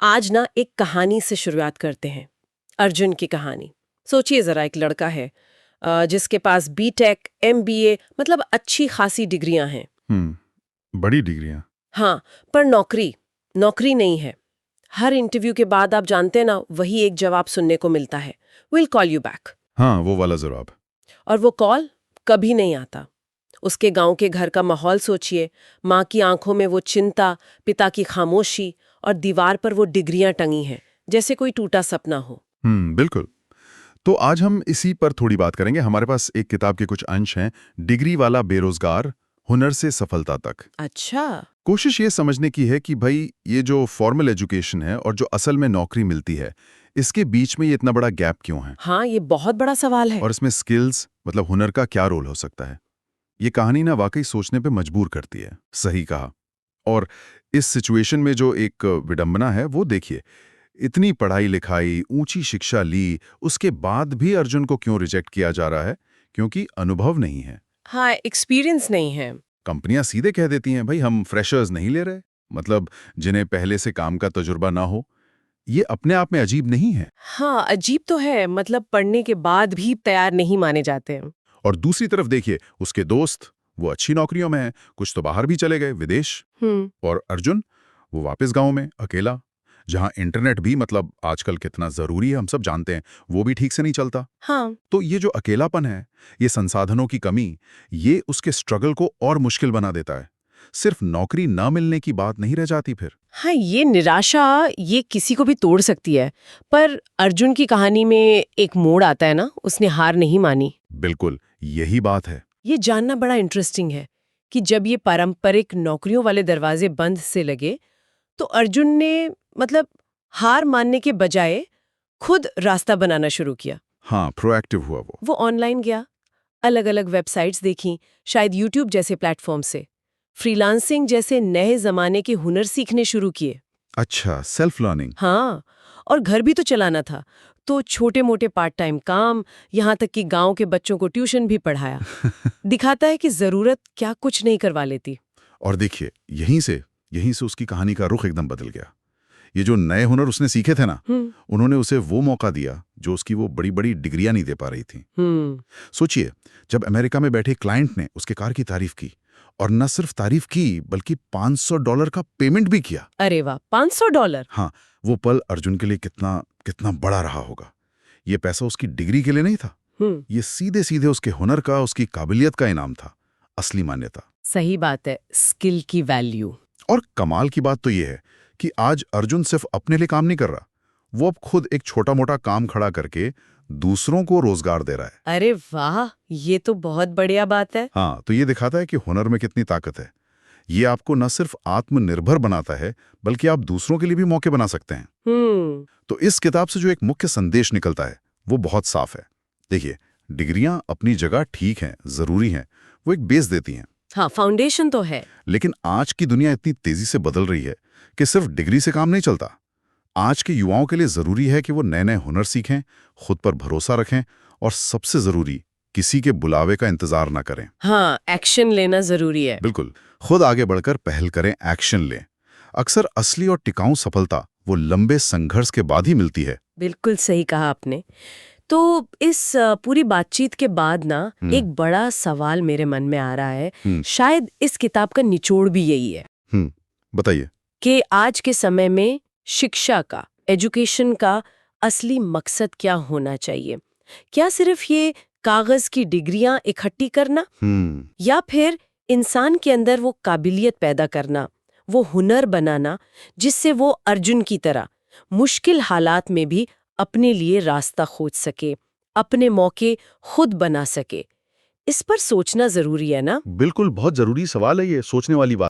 आज ना एक कहानी से शुरुआत करते हैं। अर्जुन की कहानी। सोचिए जरा, एक लड़का है जिसके पास बीटेक, एमबीए, मतलब अच्छी खासी डिग्रियां हैं। बड़ी डिग्रियां। हाँ, पर नौकरी नौकरी नहीं है। हर इंटरव्यू के बाद आप जानते हैं ना, वही एक जवाब सुनने को मिलता है, विल कॉल यू बैक। हाँ, वो वाला जवाब। और वो कॉल कभी नहीं आता। उसके गांव के घर का माहौल सोचिए। माँ की आंखों में वो चिंता, पिता की खामोशी, और दीवार पर वो डिग्रियां टंगी हैं, जैसे कोई टूटा सपना हो। बिल्कुल। तो आज हम इसी पर थोड़ी बात करेंगे। हमारे पास एक किताब के कुछ अंश हैं, डिग्री वाला बेरोजगार, हुनर से सफलता तक। अच्छा। कोशिश ये समझने की है कि भाई ये जो फॉर्मल एजुकेशन है और जो असल में नौकरी मिलती है, इसके बीच में ये इतना बड़ा गैप क्यों है, हाँ, ये बहुत बड़ा सवाल है। और इसमें स्किल्स मतलब हुनर का क्या रोल हो सकता है। ये कहानी ना वाकई सोचने पे मजबूर करती है। सही कहा। और इस सिचुएशन में जो एक विडंबना है वो देखिए, इतनी पढ़ाई लिखाई, ऊंची शिक्षा ली, उसके बाद भी अर्जुन को क्यों रिजेक्ट किया जा रहा है? क्योंकि अनुभव नहीं है। हाँ, एक्सपीरियंस नहीं है। कंपनियां सीधे कह देती हैं भाई हम फ्रेशर्स नहीं ले रहे, मतलब जिन्हें पहले से काम का तजुर्बा ना हो। ये अपने आप में अजीब नहीं है। हाँ, अजीब तो है, मतलब पढ़ने के बाद भी तैयार नहीं माने जाते हैं। और दूसरी तरफ देखिए, उसके दोस्त वो अच्छी नौकरियों में हैं, कुछ तो बाहर भी चले गए, विदेश। हम्म। और अर्जुन वो वापस गांव में अकेला, जहां इंटरनेट भी मतलब आजकल कितना जरूरी है हम सब जानते हैं, वो भी ठीक से नहीं चलता। हाँ। तो ये जो अकेलापन है, ये संसाधनों की कमी, ये उसके स्ट्रगल को और मुश्किल बना देता है। सिर्फ नौकरी ना मिलने की बात नहीं रह जाती फिर। हाँ, ये निराशा, ये किसी को भी तोड़ सकती है। पर अर्जुन की कहानी में एक मोड़ आता है ना, उसने हार नहीं मानी। बिल्कुल, यही बात है। ये जानना बड़ा इंटरेस्टिंग है कि जब ये पारंपरिक नौकरियों वाले दरवाजे बंद से लगे, तो अर्जुन ने मतलब हार मानने के बजाय खुद रास्ता बनाना शुरू किया। हाँ, प्रोएक्टिव हुआ वो। वो ऑनलाइन गया, अलग अलग वेबसाइट्स देखी, शायद यूट्यूब जैसे प्लेटफॉर्म से फ्रीलांसिंग जैसे नए जमाने के हुनर सीखने शुरू किए। अच्छा, सेल्फ लर्निंग। हाँ, और घर भी तो चलाना था, तो छोटे मोटे पार्ट टाइम काम, यहाँ तक कि गांव के बच्चों को ट्यूशन भी पढ़ाया। दिखाता है कि जरूरत क्या कुछ नहीं करवा लेती। और देखिए, यहीं से उसकी कहानी का रुख एकदम बदल गया। ये जो नए हुनर उसने सीखे थे ना, उन्होंने उसे वो मौका दिया जो उसकी वो बड़ी बड़ी डिग्रियां नहीं दे पा रही थी। सोचिए, जब अमेरिका में बैठे क्लाइंट ने उसके कार की तारीफ की, और न सिर्फ तारीफ की बल्कि $500 का पेमेंट भी किया। अरे वाह, $500। हाँ, वो पल अर्जुन के लिए कितना कितना बड़ा रहा होगा। ये पैसा उसकी डिग्री के लिए नहीं था, ये सीधे सीधे उसके हुनर का, उसकी काबिलियत का इनाम था, असली मान्यता। सही बात है, स्किल की वैल्यू। और कमाल की बात तो ये है कि आज अर्जुन सिर्फ अपने लिए काम नहीं कर रहा, वो अब खुद एक छोटा मोटा काम खड़ा करके दूसरों को रोजगार दे रहा है। अरे वाह, ये तो बहुत बढ़िया बात है। हाँ, तो ये दिखाता है कि हुनर में कितनी ताकत है। ये आपको न सिर्फ आत्मनिर्भर बनाता है, बल्कि आप दूसरों के लिए भी मौके बना सकते हैं। तो इस किताब से जो एक मुख्य संदेश निकलता है वो बहुत साफ है। देखिए, डिग्रियां अपनी जगह ठीक हैं, जरूरी हैं, वो एक बेस देती हैं। हाँ, फाउंडेशन तो है। लेकिन आज की दुनिया इतनी तेजी से बदल रही है कि सिर्फ डिग्री से काम नहीं चलता। आज के युवाओं के लिए जरूरी है कि वो नए नए हुनर सीखें, खुद पर भरोसा रखें, और सबसे जरूरी, किसी के बुलावे का इंतजार ना करें। हाँ, एक्शन लेना जरूरी है। बिल्कुल, खुद आगे बढ़कर पहल करें, एक्शन लें। अक्सर असली और टिकाऊ सफलता वो लंबे संघर्ष के बाद ही मिलती है। बिल्कुल सही कहा आपने। तो इस पूरी बातचीत के बाद ना एक बड़ा सवाल मेरे मन में आ रहा है, शायद इस किताब का निचोड़ भी यही है। बताइए। कि आज के समय में शिक्षा का, एजुकेशन का असली मकसद क्या होना चाहिए? क्या सिर्फ ये कागज की डिग्रियां इकट्ठी करना, या फिर इंसान के अंदर वो काबिलियत पैदा करना, वो हुनर बनाना, जिससे वो अर्जुन की तरह मुश्किल हालात में भी अपने लिए रास्ता खोज सके, अपने मौके खुद बना सके? इस पर सोचना जरूरी है ना? बिल्कुल, बहुत जरूरी सवाल है ये, सोचने वाली बात।